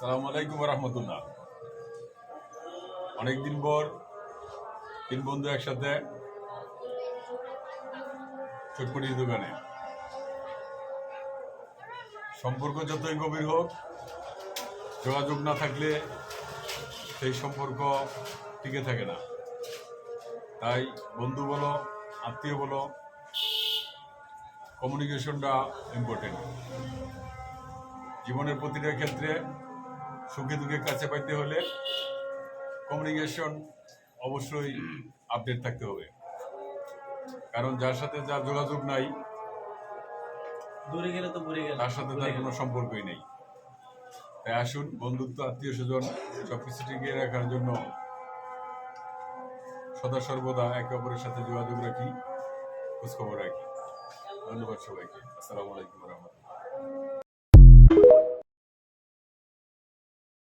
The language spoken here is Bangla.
আসসালামু আলাইকুম রহমতুল্লাহ। অনেকদিন পর তিন বন্ধু একসাথে চটপটির দোকানে। সম্পর্ক যতই গভীর হোক, যোগাযোগ না থাকলে সেই সম্পর্ক টিকে থাকে না। তাই বন্ধু বলো, আত্মীয় বলো, কমিউনিকেশনটা ইম্পর্টেন্ট। জীবনের প্রতিটা ক্ষেত্রে সুখে দুঃখে কাছে পাইতে হলে কমিউনিকেশন অবশ্যই আপডেট থাকতে হবে। কারণ যার সাথে যার যোগাযোগ নাই, দূরে গেলে তো ঘুরে গেল, তার সাথে তার কোনো সম্পর্কই নেই। তাই আসুন, বন্ধুত্ব, আত্মীয় স্বজন সবকিছু টিকিয়ে রাখার জন্য সদা সর্বদা একে অপরের সাথে যোগাযোগ রাখি, খোঁজখবর রাখি। ধন্যবাদ সবাইকে। আসসালামু আলাইকুম রহমতুল্লাহ।